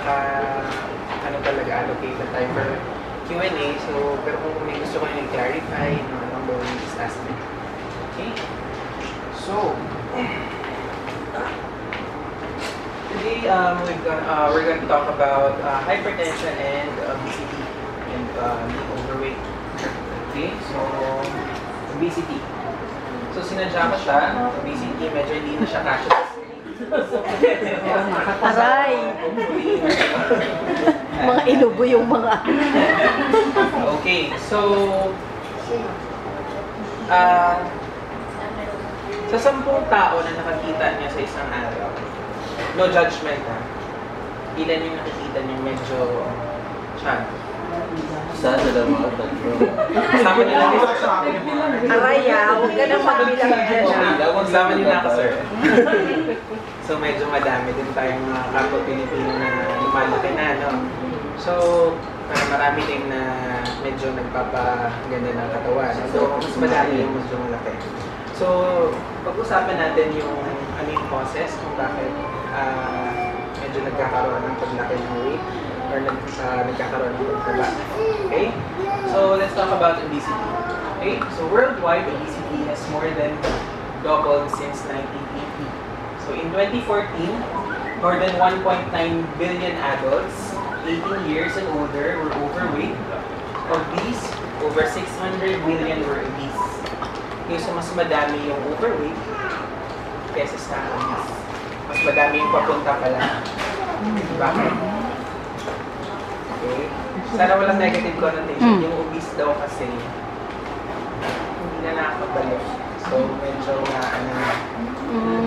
ano talaga, allocate na time for Q&A. So, pero kung may gusto ko yung clarify, no, anong gawin, just ask me. Okay? So, today we're going to talk about hypertension and obesity and being overweight. Okay? So, obesity. So, sinadya ko siya. Obesity, medyo hindi na siya kasya. Aray! Mga inubo yung mga... Okay, so... sa 10 tao na nakakita niya sa isang araw, no judgment ha, ilan yung nakikita niyo medyo siya? Isa, dalawa, tatlo. Kasama nila ako, sir. Aray huwag ka nang magbilang dyan. Kasama nila ako, sir. So, medyo madami din tayong mga kapwa Pilipino na lumalaki na, no? So, marami din na medyo nagpapaganda ng katawan. So, mas madami yung medyo malaki. So, pag-usapan natin yung ano yung process kung bakit medyo nagkakaroon ng paglaki ng weight or nagkakaroon ng pagkaba. Okay? So, let's talk about obesity. Okay? So, worldwide, obesity has more than doubled since 1980. So, in 2014, more than 1.9 billion adults, 18 years and older, were overweight. Of these, over 600 million were obese. Okay, so mas madami yung overweight kesa sa obese. Mas madami yung papunta pala. Bakit? Okay. Sana walang negative connotation. Yung obese daw kasi hindi na nakakabalik. So, medyo na ano.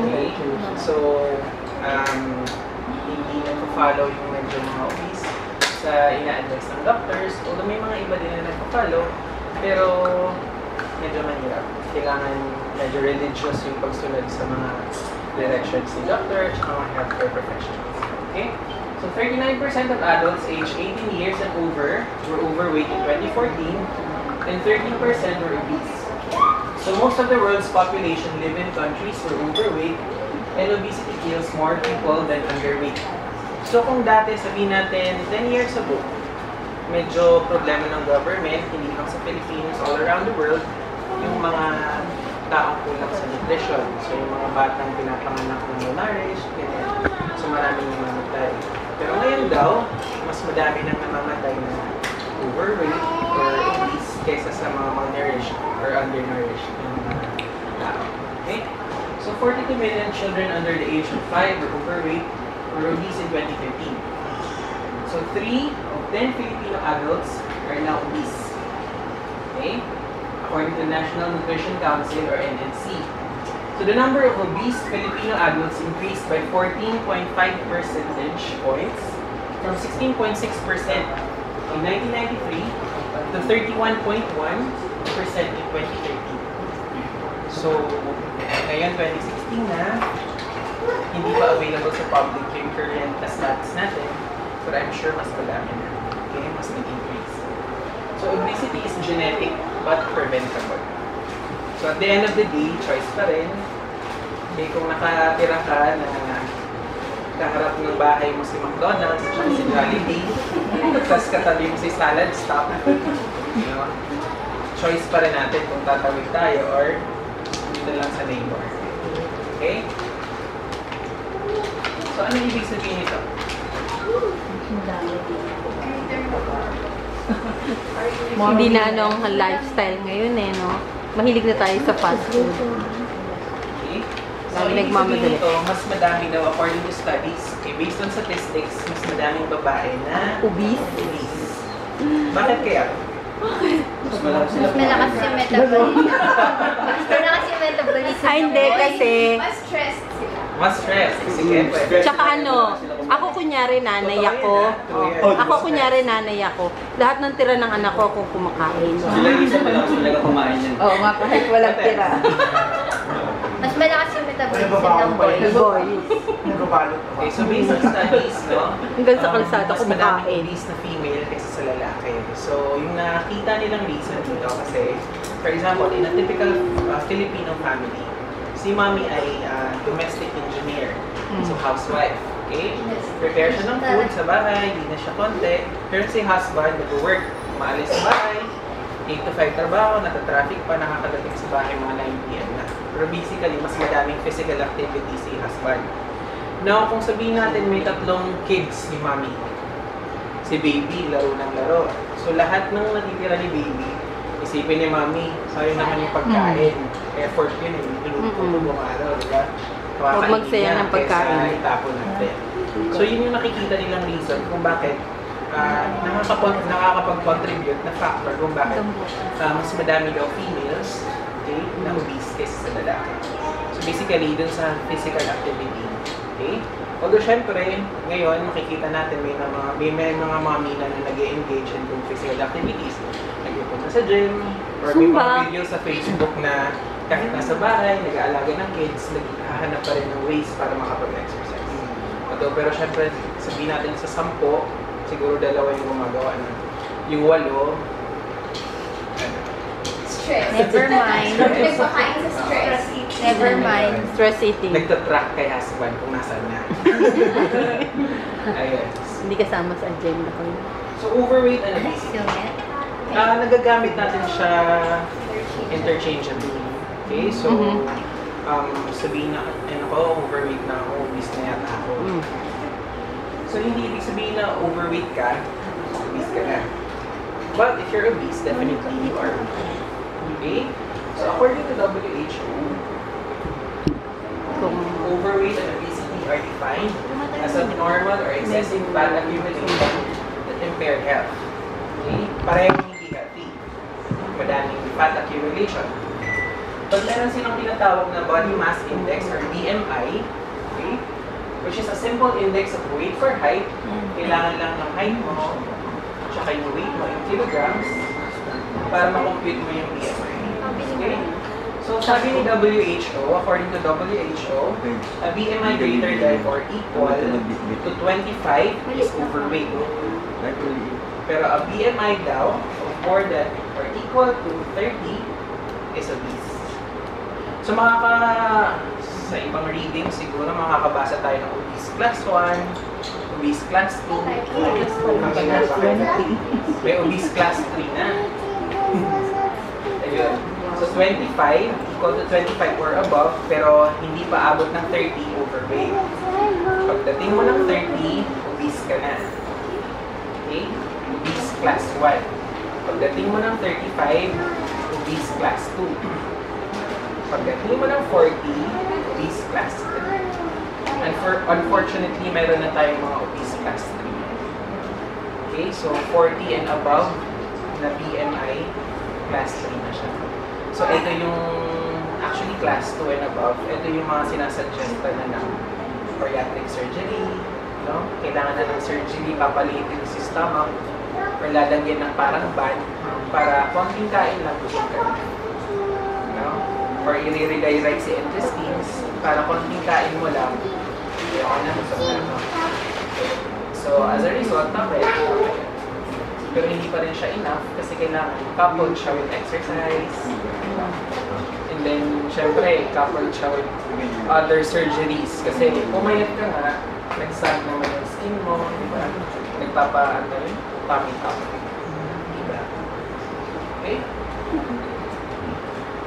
Okay. So, hindi na-follow yung medyo mga obese sa ina-advise ng doctors. Although may mga iba din na nag-follow, pero medyo mahirap. Kailangan medyo religious yung pagsunod sa mga directions ni doctor at mga healthcare professionals. Okay? So 39% of adults aged 18 years and over were overweight in 2014 and 13% were obese. So most of the world's population live in countries where overweight and obesity kills more people than underweight. So kung dati sabihin natin 10 years ago, medyo problema ng government, hindi lang sa Philippines, all around the world, yung mga taong kulang sa nutrition. So yung mga batang pinapanganak ng malnourished, ganyan. So maraming namamatay. Pero ngayon daw, mas madami nang namamatay na overweight or obese kaysa sa mga malnourished or undernourished ng mga tao. Okay? So 42 million children under the age of 5 were overweight or obese in 2015. So 3 of 10 Filipino adults are now obese. Okay? According to the National Nutrition Council or NNC. So the number of obese Filipino adults increased by 14.5 percentage points from 16.6% in 1993 to 31.1% in 2013. So ngayon 2016 na, hindi pa available sa public yung current stats natin, but I'm sure mas madami na. Okay, mas nag-increase. So obesity is genetic but preventable. So at the end of the day, choice pa rin. Okay, kung nakatira ka na kaharap ng bahay mo si McDonald's at si Jollibee, tapos katabi mo si Salad Stop, you know, choice pa rin natin kung tatawid tayo or dito lang sa neighbor. Okay? So ano ibig sabihin nito? Hindi na ano ang lifestyle ngayon no? Mahilig na tayo sa fast food. Okay? So, Lagi ibig nagmamadali. sabihin nito, mas madami daw according to studies, okay, based on statistics, mas madaming babae na Obese? obese. Bakit kaya? Mas malakas sila. Mas malakas yung metabolism. Mas malakas yung metabolism. Ay, hindi kasi... Mas stressed sila. Mas stress. Sige, pwede. Tsaka ako kunyari nanay ako. Ako kunyari nanay ako. Lahat ng tira ng anak ko ako kumakain. Sila isa pa lang talaga kumain yan. Oo nga, kahit walang tira. Mas malakas yung metabolism ng boys. Boys. Okay, so based on studies, no? Hanggang sa kalsada mas madaming kumakain. obese na female kaysa sa lalaki. So, yung nakita nilang reason dito kasi, for example, in a typical Filipino family, si mommy ay domestic engineer, so housewife. Okay? Prepare siya ng food sa bahay, hindi na siya konti. Pero si husband, nag-work, maalis sa bahay, 8 to 5 trabaho, nata-traffic pa, nakakadating sa bahay mga 9 p.m. na. Pero basically, mas madaming physical activity si husband. Now, kung sabihin natin may 3 kids si mommy, si baby, laro ng laro. So, lahat ng natitira ni baby, isipin ni mommy, sayang naman yung pagkain. Effort yun eh, niluluto ko buong araw, di ba? Huwag magsayang ng pagkain. Kesa itapon natin. So, yun yung nakikita nilang reason kung bakit nakakapag-contribute na factor kung bakit mas madami daw females, okay, na obese kesa sa lalaki. So, basically, dun sa physical activity. Okay? Although, syempre, ngayon, makikita natin may mga mommy na nag-engage in physical activities. Nagpupunta sa gym, or may mga videos sa Facebook na kahit nasa bahay, nag-aalaga ng kids, naghahanap pa rin ng ways para makapag-exercise. Although, pero syempre, sabihin natin sa 10, siguro 2 yung gumagawa na. Yung 8, Stress. Never mind. Nagpakain sa stress. Never mind. Stress eating. nagtatrack kay husband kung nasaan na. Ayun. Hindi kasama sa agenda ko. So, overweight and obesity. Nagagamit natin siya interchangeably. Okay? So, sabihin na, overweight na ako, obese na yata ako. So, hindi ibig sabihin na overweight ka, obese ka na. But if you're obese, definitely you are obese. Okay? So, according to WHO, overweight and obesity are defined as abnormal or excessive fat accumulation that impair health. Okay? Parehong hindi healthy. Madaming fat accumulation. But meron silang tinatawag na body mass index or BMI, okay? Which is a simple index of weight for height. Kailangan lang ng height mo, tsaka yung weight mo in kilograms para makompute mo yung BMI. Okay? So, sabi ni WHO, according to WHO, a BMI greater than or equal to 25 is overweight. Pero a BMI daw of more than or equal to 30 is obese. So, sa ibang reading siguro, makakabasa tayo ng obese class 1, obese class 2, may obese class 3 na. Ayun. So, 25, equal to 25 or above, pero hindi pa abot ng 30 overweight. Pagdating mo ng 30, obese ka na. Okay? Obese class 1. Pagdating mo ng 35, obese class 2. Pagdating mo ng 40, obese class 3. And unfortunately, meron na tayong mga obese class 3. Okay? So, 40 and above na BMI, class 3 na siya. So, ito yung, actually class 2 and above, ito yung mga sinasuggesta na ng bariatric surgery, no? Kailangan na ng surgery, papalitin si stomach, or lalagyan ng parang band, para konting kain lang busog ka na. No? Or i-redirect si intestines, para konting kain mo lang, hindi ako na busog ka na. So, as a result, okay. Pero hindi pa rin siya enough kasi kailangan coupled siya with exercise. And then, syempre, coupled siya with other surgeries. Kasi pumayat ka nga, nag-sag naman yung skin mo, di ba? Tummy top. Diba? Okay?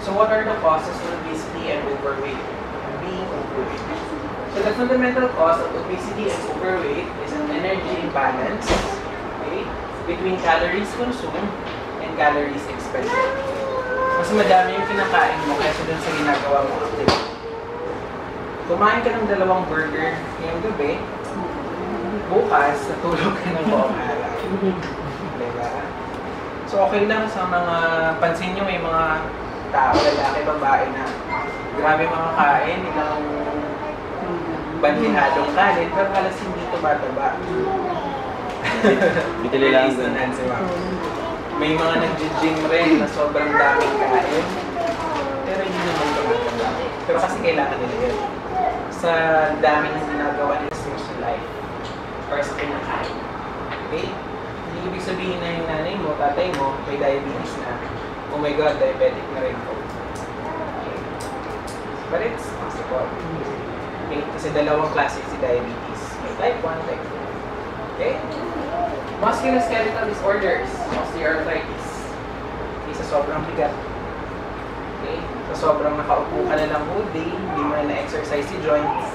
So, what are the causes of obesity and overweight? Being overweight. So, the fundamental cause of obesity and overweight is an energy imbalance, okay, between calories consumed and calories expended. Mas madami yung kinakain mo kaysa dun sa ginagawa mo activity. Kumain ka ng 2 burger ngayong gabi, bukas, natulog ka ng buong araw. Diba? So, okay lang sa mga, pansin nyo, may mga tao, lalaki, babae na grabe mga kain, ilang bandihadong kanin, pero halos hindi tumataba. Bitililang si Ma'am. May mga nag-gym rin na sobrang daming kain, pero hindi naman tumataba. Pero kasi kailangan nila yun. Sa dami ng ginagawa nila sa social life or sa kinakain. Okay? Hindi ibig sabihin na yung nanay mo, tatay mo, may diabetes na. Oh my God, diabetic na rin po. Okay. But it's possible. Okay? Kasi dalawang klase si diabetes. May type 1, type 2. Okay? Musculoskeletal disorders, osteoarthritis. Okay, sa sobrang bigat. Okay? Sa sobrang nakaupo ka na lang whole day, hindi mo na na-exercise si joints.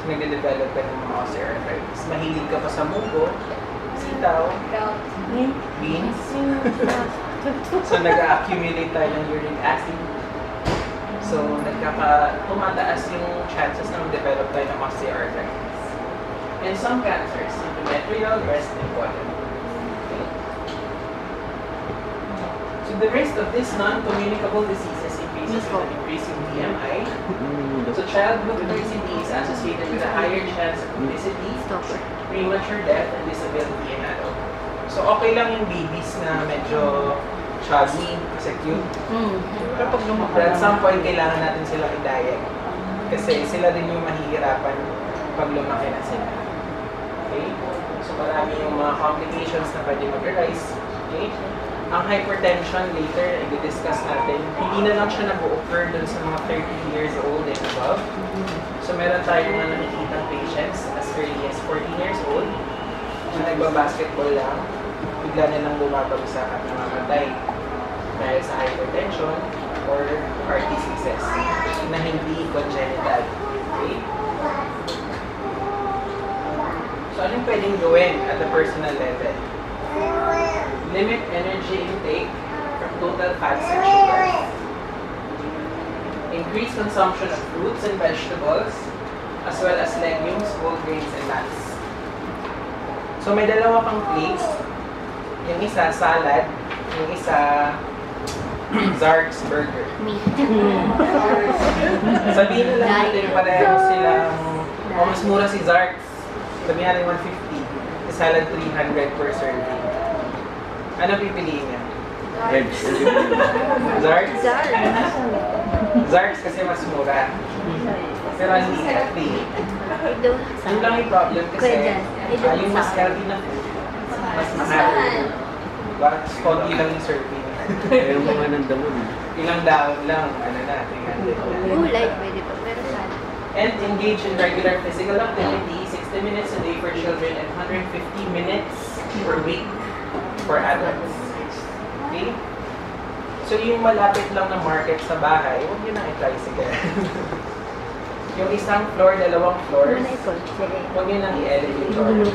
So, nagde-develop ka ng mga osteoarthritis. Mahilig ka pa sa mugo, sitaw, beans. So, nag-accumulate tayo ng uric acid. So, tumataas yung chances na mag-develop tayo ng osteoarthritis. And some cancers, endometrial, breast, and colon. Okay. So, the risk of these non-communicable diseases increases with an increase in BMI. So, childhood obesity is associated with a higher chance of obesity, premature death, and disability in adults. So, okay lang yung babies na medyo chubby, kasi cute. Pero pag But at some point, kailangan natin silang i-diet. Kasi sila din yung mahihirapan pag lumaki na sila. Okay? So, marami yung mga complications na pwede mag-arise. Okay? Ang hypertension, later, i-discuss natin, hindi na lang siya nag-occur dun sa mga 30 years old and above. So, meron tayong mga nakikitang patients as early as 14 years old na nagba-basketball lang, bigla na lang bumabagsak at namamatay dahil sa hypertension or heart diseases na hindi congenital. Okay? So, anong pwedeng gawin at the personal level? Limit energy intake from total fats and sugars. Increase consumption of fruits and vegetables, as well as legumes, whole grains, and nuts. So, may dalawa kang plates. Yung isa, salad. Yung isa, Zark's Burger. Sabihin na lang natin pareho silang, mas mura si Zark's. Sabihin natin 150. Si salad 300 per serving. Ano pipiliin niya? Zark's? Zark's kasi mas mura. Pero hindi healthy. Yun lang yung problem kasi yung mas healthy na food, mas mahal. Bakit konti lang yung serving? Ayaw mo nga ng damon. Ilang daon lang, ano na, 300. Gulay, pwede pa. Pero saan? And engage in regular physical activity, 60 minutes a day for children and 150 minutes per week for adults. Okay? So yung malapit lang na market sa bahay, huwag nyo nang i-tricycle. Yung isang floor, dalawang floors, huwag nyo nang i-elevator.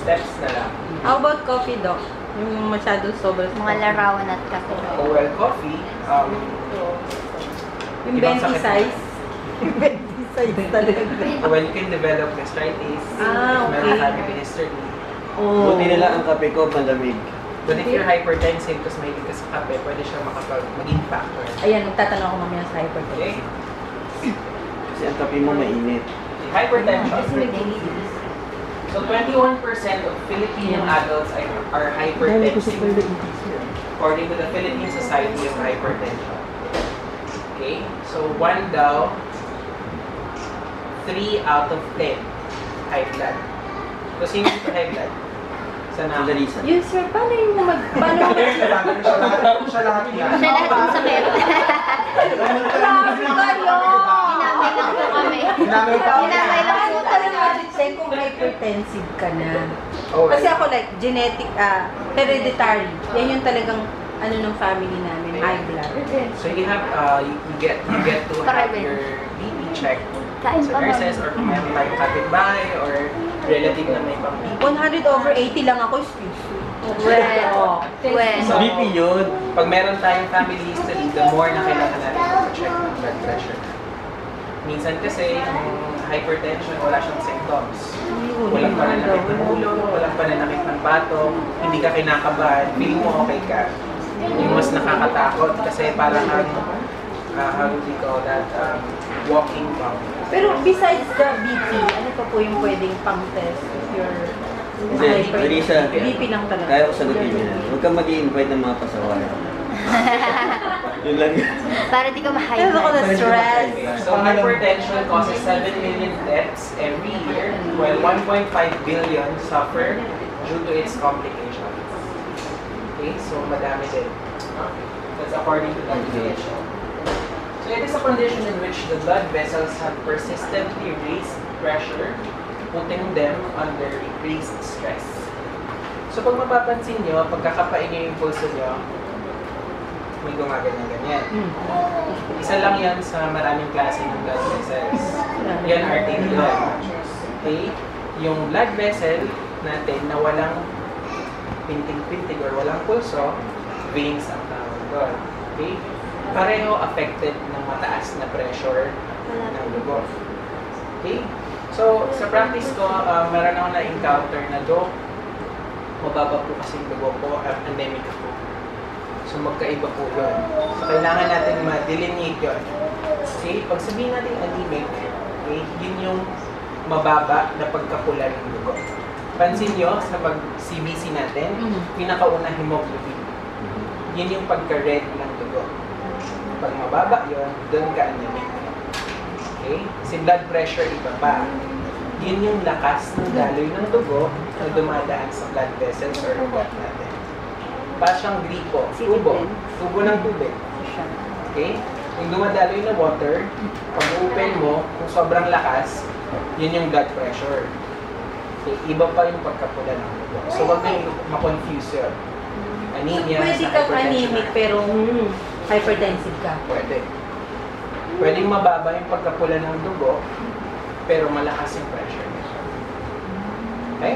Steps na lang. How about coffee, Doc? Yung masyadong sobrang Mga larawan at kape. Well, coffee, yung ibang 20 sakit. size. Yung 20 size talaga. Well, you can develop gastritis, okay. family history. Oh. Buti nila ang kape ko, malamig. But if you're hypertensive, tapos may ka sa kape, pwede siya maging factor. Ayan, magtatanong ako mamaya sa hypertension. Okay? Kasi ang kape mo mainit. Hypertension. So 21% of Filipino adults are hypertensive, according to the Philippine Society of Hypertension. Okay? So 1 daw, 3 out of 10 high blood. So sino ito high blood? Sana. Sandalisa. Yun, sir, paano yung paano Siya lahat yan. Siya lahat ng sakit. Grabe kayo! Ginamay lang po kami. Ginamay pa. Ginamay lang Paano po talaga kami. check kung hypertensive ka na? Oh, Kasi ako like, genetic, hereditary. Yan yung talagang ano ng family namin, high blood. So you have, you get to have your BP checked Kain sa pa ba? nurses or kung meron tayong kapitbahay or relative na may pang BP. 100/80 lang ako, excuse me. Well, well. So, BP yun. Pag meron tayong family history, the more na kailangan natin check ng blood pressure. Minsan kasi, yung hypertension, wala siyang symptoms. Walang pananakit ng ulo, walang pananakit ng bato, hindi ka kinakabahan, feeling mo okay ka. Yung mas nakakatakot kasi parang how do we call that, walking bomb. Pero besides the BP, ano pa po yung pwedeng pang-test if you're Hindi, Marisa, BP lang talaga. kaya ko sagutin yun. Huwag kang mag-i-invite ng mga pasaway. Yun lang yun. Para di ka ma-high Pero ako blood. na-stress. So hypertension causes 7 million deaths every year, while 1.5 billion suffer due to its complications. Okay, so madami din. That's according to WHO. So it is a condition in which the blood vessels have persistently raised pressure, putting them under increased stress. So pag mapapansin nyo, pagkakapain nyo yung pulso nyo, may gumaganyan-ganyan. Isa lang yan sa maraming klase ng blood vessels. Yan arterial. Okay? Yung blood vessel natin na walang pintig-pintig or walang pulso, veins ang tawag doon. Okay? Pareho affected ng mataas na pressure ng dugo. Okay? So, sa practice ko, meron ako na-encounter na mababa po kasi yung dugo ko, anemic ako. So, magkaiba po yun. So, kailangan natin ma-delineate yun. Okay? Pag sabihin natin anemic, okay, yun yung mababa na pagkapula ng dugo. Pansin nyo, sa pag-CBC natin, pinakauna hemoglobin. Yun yung pagka-red ng dugo. Pag mababa yun, doon ka anemic. Okay? Si blood pressure iba pa. Yun yung lakas ng daloy ng dugo na dumadaan sa blood vessels or ugat natin. Para siyang gripo, tubo. Tubo ng tubig. Okay? Yung dumadaloy na water, pag open mo, kung sobrang lakas, yun yung blood pressure. Okay? Iba pa yung pagkapula ng dugo. So, wag na yung ma-confuse yun. Anemia Pwede sa kang hypertension. anemic pero hypertensive ka. Pwede. Pwedeng mababa yung pagkapula ng dugo, pero malakas yung pressure niya. Okay?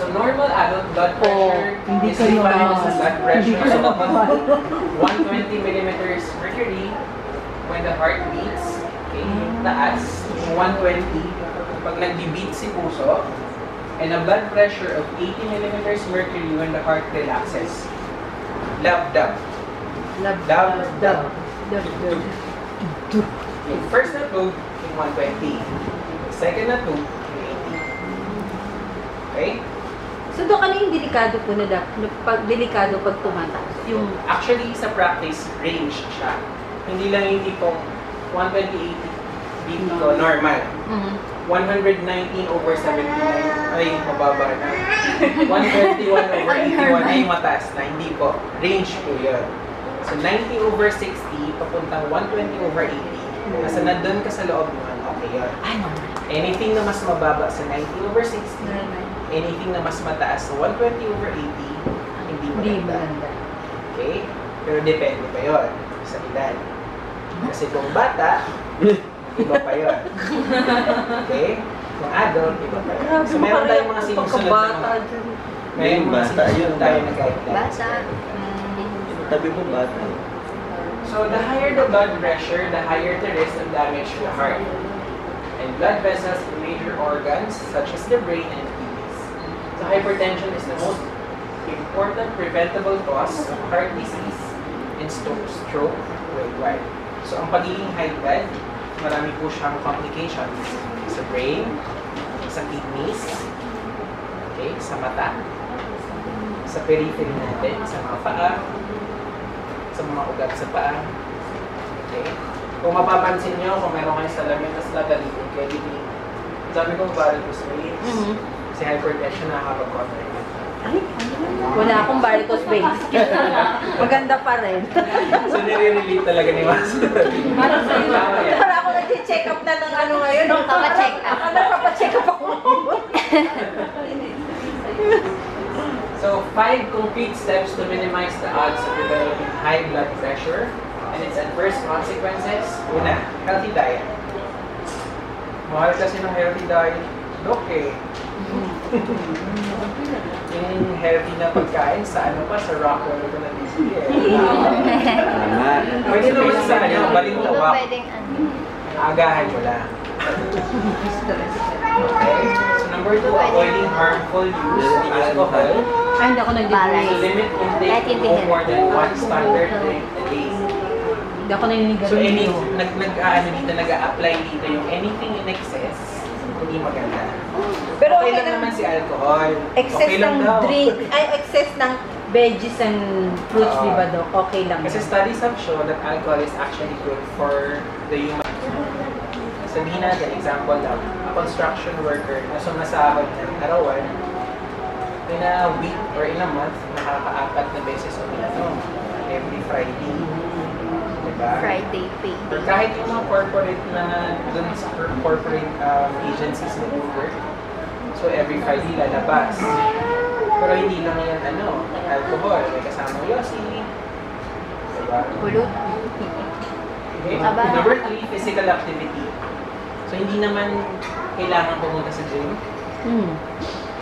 So, normal adult blood pressure is defined as a blood pressure of 120 millimeters mercury when the heart beats. Okay? Taas, 120 pag nag-beat si puso, and a blood pressure of 80 millimeters mercury when the heart relaxes. Love-dub. Love-dub. Yung first na tube, yung 120. Second na tube, yung 80. Okay? So doon ano yung delikado po na delikado pag tumataas? Yung Actually, sa practice, range siya. Hindi lang yung tipong 120-80 dito, normal. 119 over 79 ay mababa na. 121 over 81 ay mataas na. Hindi po. Range po yun. So 90 over 60, papuntang 120 over 80. Nasa nandun ka sa loob naman, okay yun. Anything na mas mababa sa 90 over 60, anything na mas mataas sa 120 over 80, hindi maganda. Okay? Pero depende pa yun sa edad. Kasi kung bata, iba pa yun. Okay? Kung adult, iba pa yun. So meron tayong mga sinusunod na mga... Ngayon, bata yun. Tayo nag-guidelines. Bata. Tabi mo bata. So the higher the blood pressure, the higher the risk of damage to the heart. And blood vessels in major organs such as the brain and kidneys. So hypertension is the most important preventable cause of heart disease and stroke worldwide. So ang pagiging high blood, marami po siyang complications sa brain, sa kidneys, okay, sa mata, sa periphery natin, sa mga paa, sa mga ugat sa paa. Okay? Kung mapapansin nyo, kung meron kayo salamin, tapos ladalipin kayo, sabi kong varicose veins, kasi hypertension nakakapag-cover. Ay, wala akong varicose veins. Maganda pa rin. So, nire-relate talaga ni Mas. Para ako nag-check up na ng ano ngayon. Papacheck up. Nagpapacheck up ako. So, 5 concrete steps to minimize the odds of developing high blood pressure and its adverse consequences. Una, healthy diet. Mahal kasi ng healthy diet. Okay. Yung healthy na pagkain sa ano pa, sa Rockwell ko na display. Tama. Pwede naman sa ano, balintawak. Pwedeng ano. Agahan mo lang. Okay. So, number 2, avoiding harmful use of alcohol. Ay, hindi ako So, nag-drink. limit intake to no more than 1 standard drink a day. Hindi ako naninigarilyo. So, nag-a-apply dito yung anything in excess, hindi maganda. Pero Okay lang naman si alcohol. Excess Okay lang ng daw. drink, ay excess ng veggies and fruits, Oo. di ba, Dok? Okay lang. Kasi studies have shown that alcohol is actually good for the human. Sabihin natin, example lang, a construction worker na sumasahod ng arawan, in a week or in a month, nakaka-4 na beses umiinom. every Friday. Diba? Friday pay. Or kahit yung mga corporate na dun sa corporate agencies na work. So every Friday lalabas. Pero hindi lang yan alcohol. May kasamang yosi. Diba? Kulot. Okay. Aba. Number 3, physical activity. So hindi naman kailangan pumunta sa gym.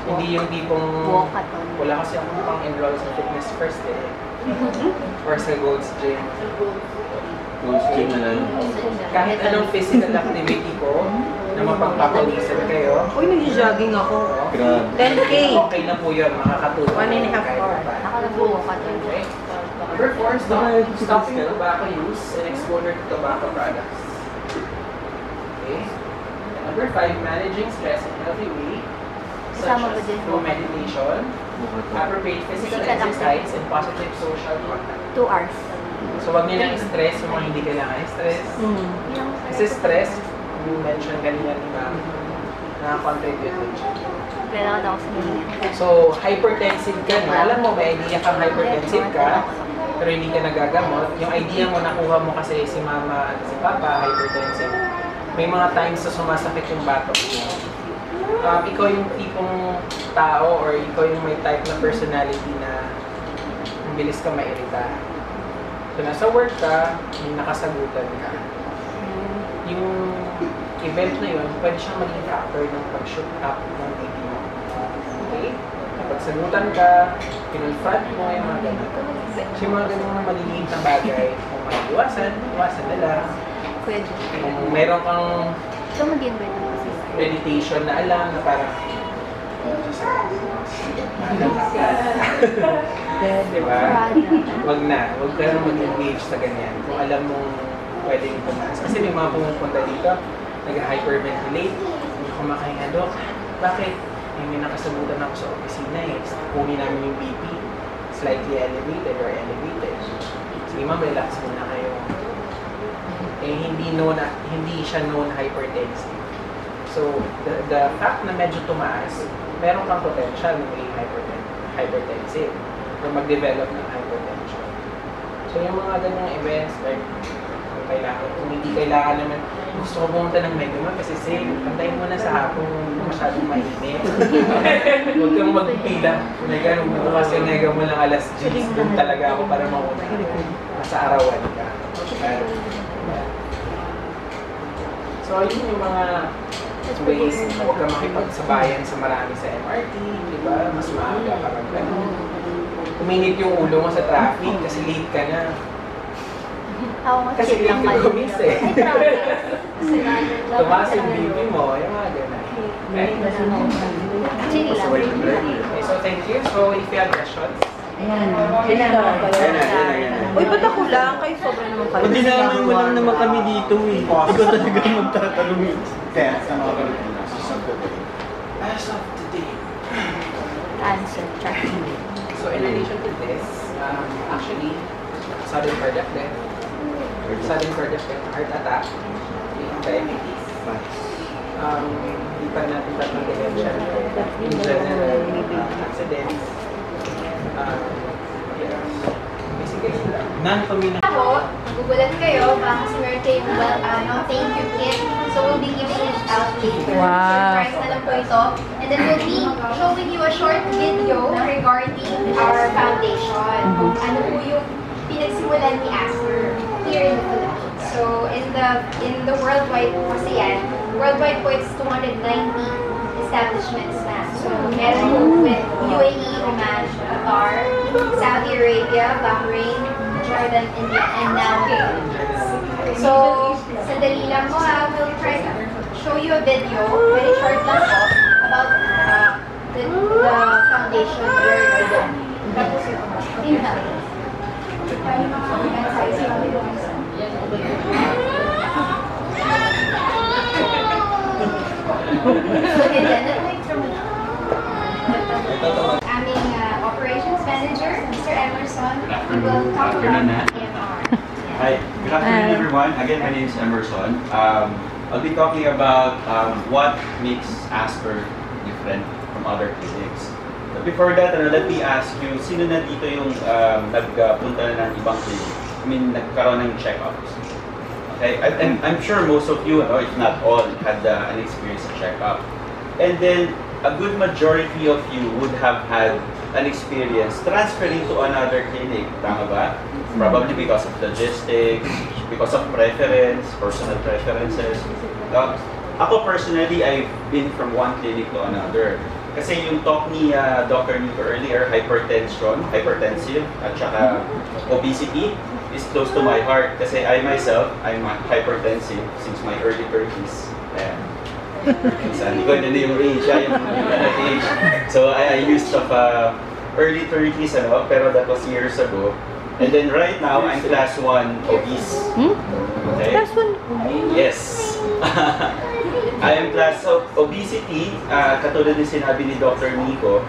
Hindi yung tipong Walkathon. wala kasi akong pang-enroll sa Fitness First or sa Gold's Gym. Goals gym na lang. Kahit anong physical activity ko na mapagpapawisan kayo, Uy, nag-jogging ako. Grabe. 10K. okay na po yun, makakatulong. 1.5 kahit hours. paano. Ako nag-walkathon. Okay. Number 4, stopping tobacco use and exposure to tobacco products. Okay. Number 5, managing stress in a healthy way, such Kasama ba as din? through meditation, appropriate physical Physical exercise, and positive social contact. 2 hours. So, wag nyo lang stress yung mga hindi kailangan stress. Kasi stress, yung mention kanina ni Ma'am, na-contribute din siya. Kailangan ako sa ganyan. So, hypertensive ka na. Alam mo, may idea kang hypertensive ka, pero hindi ka nagagamot. Yung idea mo, nakuha mo kasi si Mama at si Papa, hypertensive. May mga times na sumasakit yung batok mo. Ikaw yung tipong tao or ikaw yung may type na personality na ang bilis ka mairita. So, nasa work ka, may nakasagutan ka. Yung event na yun, pwede siyang maging factor ng pag-shoot up ng BP mo. Okay? Napagsagutan ka, pinulfront mo yung mga ganun. So, yung mga ganun na maliliit na bagay, kung may iwasan na lang. Pwede. Kung meron kang So, maging pwede. meditation na alam na parang diba? Wag ka na mag-engage sa ganyan. Kung alam mong pwedeng tumaas. Kasi may mga pumupunta dito, nag-hyperventilate, hindi kumakahinga, Dok. Bakit? May nakasagutan ako sa opisina eh. Kunin namin yung BP, slightly elevated or elevated. Sige ma'am, relax muna kayo. Eh, hindi siya known hypertensive. So, the fact na medyo tumaas, meron kang potential na maging hypertensive or mag-develop ng hypertension. So, yung mga ganyung events, like, kung hindi kailangan naman, gusto ko pumunta ng Megaman kasi pantayin mo na sa hapon masyadong mainit. Huwag kang magpila. Mega, nung bukas yung Mega mo lang alas 10, doon talaga ako para mauna. Nasa arawan ka. So, yun yung mga ways na huwag kang makipagsabayan sa marami sa MRT, di ba? Mas maaga parang gano'n. Uminit yung ulo mo sa traffic kasi late ka na. Kasi late ka gumis eh. Tumaas yung BP mo, yung mga gano'n. Okay, so thank you. So, if you have questions, Ayan. Ayan. Uy, ba't ako lang? Kayo sobra naman kayo. Hindi naman mo lang naman kami dito eh. Ikaw talaga magtatanong eh. Kaya sa mga Pilipinas, as of today, Answer, Charlie. so in relation to this, actually, sudden cardiac death, heart attack, diabetes, hindi pa natin tatanggalin siya in general, accidents, basically, non-communicable. Ako, magugulat kayo, baka kasi meron kayong thank you kit. So we'll be giving it out later. Wow. Surprise na lang po ito. And then we'll be showing you a short video regarding our foundation. Ano po yung pinagsimulan ni Asper here in the Philippines. So in the worldwide po kasi yan, worldwide po it's 290 establishments na. So meron po with UAE, Oman, Qatar, Saudi Arabia, Bahrain, Jordan, India, and now Philippines. So, sandali lang po ha, we'll try to show you a video, very short lang po, about the foundation where tapos yun na. And then, aming operations manager, Mr. Emerson, will talk about EMR. Hi, good afternoon everyone. Again, my name is Emerson. I'll be talking about what makes Asper different from other clinics. before that, let me ask you, sino na dito yung nagpunta na ng ibang clinic? I mean, nagkaroon ng check-ups? Okay, I'm sure most of you, if not all, had an experience sa check-up. And then, a good majority of you would have had an experience transferring to another clinic. Tama ba? Probably because of logistics, because of preference, personal preferences. Ako personally, I've been from one clinic to another. Kasi yung talk ni Dr. Nico earlier, hypertensive, at saka obesity, is close to my heart. Kasi I myself, I'm hypertensive since my early 30s. Hindi ko na yung age, yung age. So I used of early 30s, pero that was years ago. And then right now, I'm class 1 obese. Okay? Class 1? Yes. I am class of obesity, katulad din sinabi ni Dr. Nico,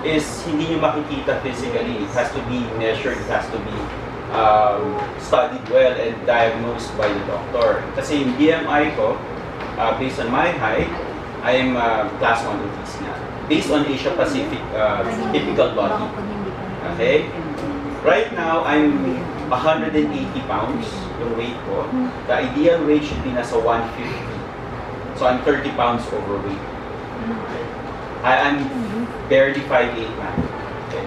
is hindi nyo makikita physically. It has to be measured, it has to be studied well and diagnosed by the doctor. Kasi yung BMI ko, based on my height, I am class 1 obese na. Based on Asia Pacific typical body. Okay? Right now, I'm 180 pounds yung weight ko. The ideal weight should be nasa 150. So I'm 30 pounds overweight. I'm barely 5'8" na. Okay.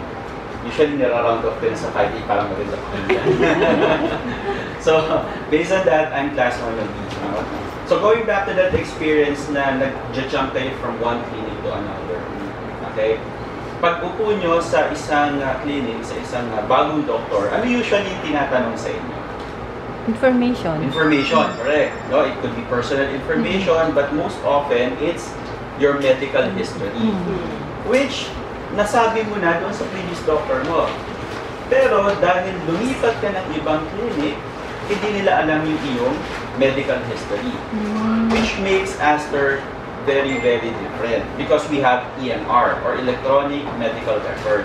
Usually nira-round off din sa 5'8" parang maganda ko. So, based on that, I'm class 1 obese. So going back to that experience na nag-jump kayo from one clinic to another. Okay? Pag upo nyo sa isang clinic, sa isang bagong doktor, ano usually yung tinatanong sa inyo? Information. Information, correct. No, it could be personal information, but most often, it's your medical history. Which, nasabi mo na doon sa previous doctor mo. Pero dahil lumipat ka ng ibang clinic, hindi nila alam yung iyong medical history. Which makes Aster very, very different because we have EMR or electronic medical record.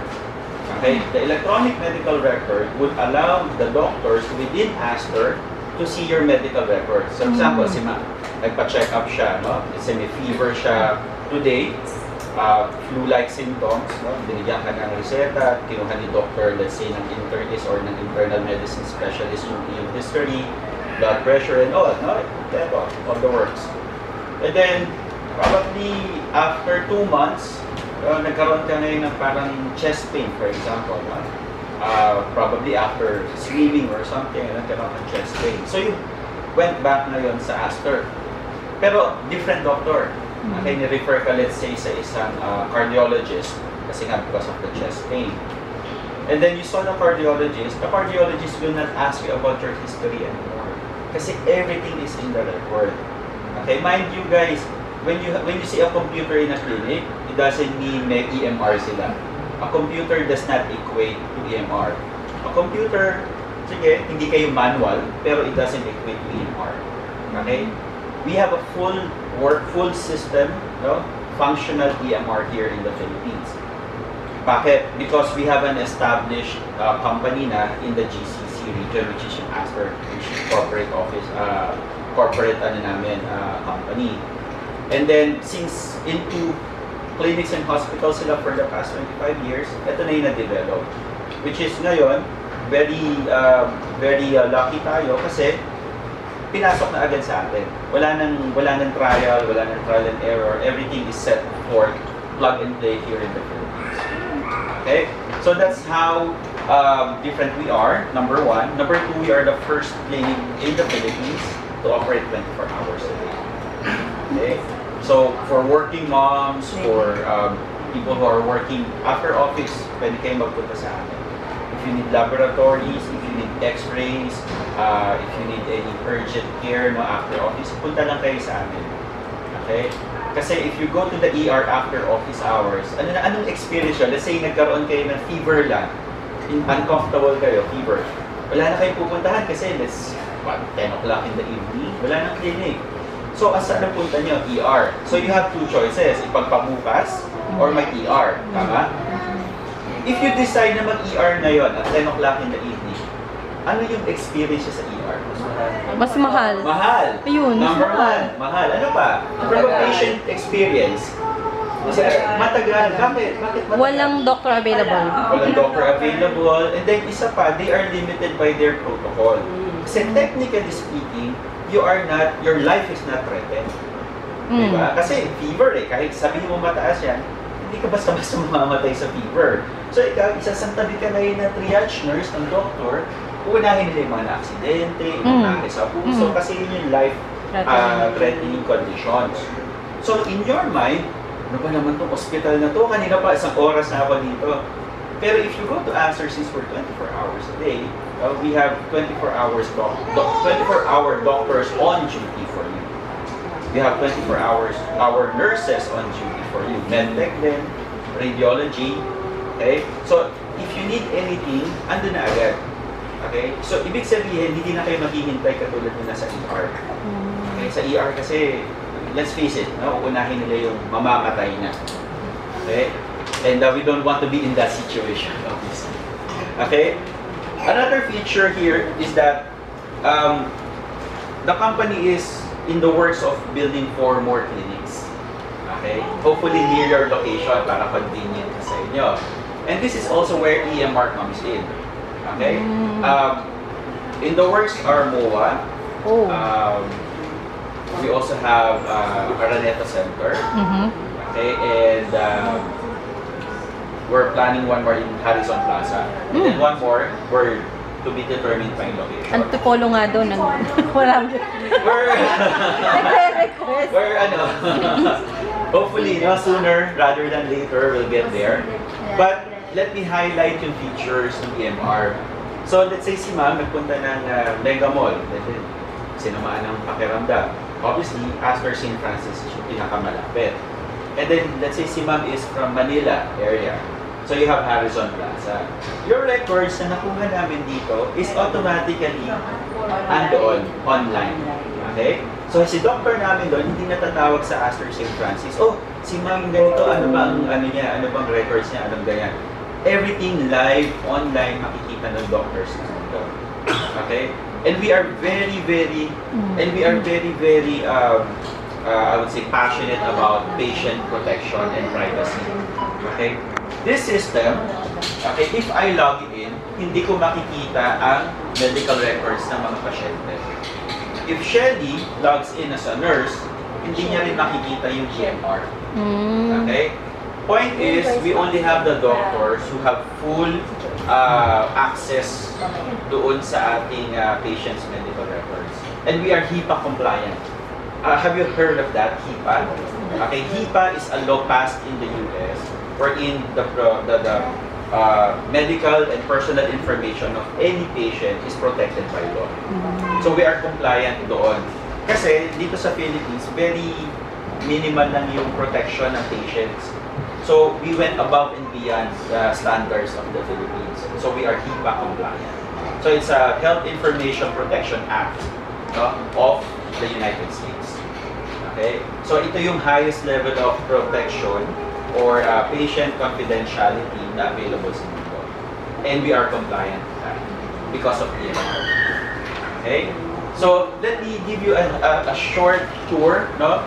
Okay, the electronic medical record would allow the doctors within Aster to see your medical record. So, for example, si Ma, nagpa-check up siya, no? Kasi may fever siya today, flu-like symptoms, no? Binigyan ka ng reseta, kinuha ni doctor, let's say, ng internist or ng internal medicine specialist yung history, blood pressure and all, no? All the works. And then, probably after 2 months, nagkaroon ka ngayon ng parang chest pain, for example. Probably after swimming or something, nagkaroon ng chest pain. So you went back na yon sa Aster. Pero different doctor. Okay, ni-refer ka, let's say, sa isang cardiologist kasi nga because of the chest pain. And then you saw the cardiologist will not ask you about your history anymore. Kasi everything is in the record. Okay, mind you guys, when you see a computer in a clinic, it doesn't mean may EMR sila. A computer does not equate to EMR. A computer, sige, hindi kayo manual, pero it doesn't equate to EMR. Okay? We have a full system, no? Functional EMR here in the Philippines. Bakit? Because we have an established company na in the GCC region, which is yung Aster, which is corporate office, corporate company. And then, since into clinics and hospitals sila for the past 25 years, ito na yung na-develop. Which is ngayon, very lucky tayo kasi pinasok na agad sa atin. Wala nang trial and error. Everything is set for plug and play here in the Philippines. Okay? So that's how different we are, number 1. Number 2, we are the first clinic in the Philippines to operate 24 hours a day. Okay? So, for working moms, for people who are working after office, pwede kayo magpunta sa amin. If you need laboratories, if you need x-rays, if you need any urgent care after office, punta lang kayo sa amin. Okay? Kasi if you go to the ER after office hours, anong experience yun? Let's say nagkaroon kayo ng fever lang, uncomfortable kayo, fever. Wala na kayong pupuntahan kasi it's 10 o'clock in the evening, wala nang clinic. So, saan na punta nyo? ER. So, you have 2 choices. Ipagpabukas or mag-ER. Tama? If you decide na mag-ER na yon at 10 o'clock in the evening, ano yung experience sa ER? Mas mahal. Mahal. Ayun, Number mahal. 1, mahal. Ano pa? From a patient experience, Kasi matagal. Bakit? Bakit matagal? Walang doctor available. Walang doctor available. And then isa pa, they are limited by their protocol. Kasi technically speaking, your life is not threatened. Diba? Kasi fever kahit sabihin mo mataas yan, hindi ka basta-basta mamamatay sa fever. So ikaw, isasantabi ka ngayon na triage nurse ng doktor, uunahin nila yung mga na-aksidente, yung sa puso, kasi yun yung life-threatening conditions. So in your mind, ano ba naman itong hospital na to? Kanina pa, isang oras na ako dito. Pero if you go to answer, since we're 24 hours a day, we have 24 hour doctors on duty for you. We have 24 hour nurses on duty for you. Medtech din, radiology. Okay? So, if you need anything, andun na agad. Okay? So, ibig sabihin, hindi na kayo maghihintay katulad nila sa ER. Okay? Sa ER kasi, let's face it, no? Unahin nila yung mamamatay na. Okay? And we don't want to be in that situation, obviously. Okay? Another feature here is that the company is in the works of building 4 more clinics. Okay? Hopefully near your location para convenient sa inyo. And this is also where EMR comes in. Okay? In the works are MOA. We also have Araneta Center. Okay? And we're planning one more in Harrison Plaza. And then one more, we're to be determined pa yung location. Ang tipolo nga doon. Walang We're hopefully, sooner rather than later, we'll get there. But let me highlight yung features ng EMR. So let's say si ma'am nagpunta ng Mega Mall. Sinamaan ng pakiramdam. Obviously, Astor St. Francis is yung pinakamalapit. And then, let's say si ma'am is from Manila area. So you have Harrison Plaza. Your records na nakuha namin dito is automatically andoon, online. Okay? So si doctor namin doon, hindi natatawag sa Astor St. Francis. Oh, si ma'am ganito, ano bang records niya, anong ganyan. Everything live, online, makikita ng doctors dito. Okay? And we are very, very, I would say, passionate about patient protection and privacy. Okay? This system, okay, if I log in, hindi ko makikita ang medical records ng mga pasyente. If Shelly logs in as a nurse, hindi niya rin makikita yung EMR. Okay? Point is, we only have the doctors who have full access doon sa ating patients' medical records. And we are HIPAA compliant. Have you heard of that, HIPAA? Okay, HIPAA is a law passed in the US wherein the medical and personal information of any patient is protected by law. So we are compliant doon. Kasi dito sa Philippines, very minimal lang yung protection ng patients. So we went above and beyond the standards of the Philippines. So we are HIPAA compliant. So it's a Health Information Protection Act of the United States. Okay? So ito yung highest level of protection or patient confidentiality na available sa mundo. And we are compliant with that because of EMR. Okay? So let me give you a short tour, no?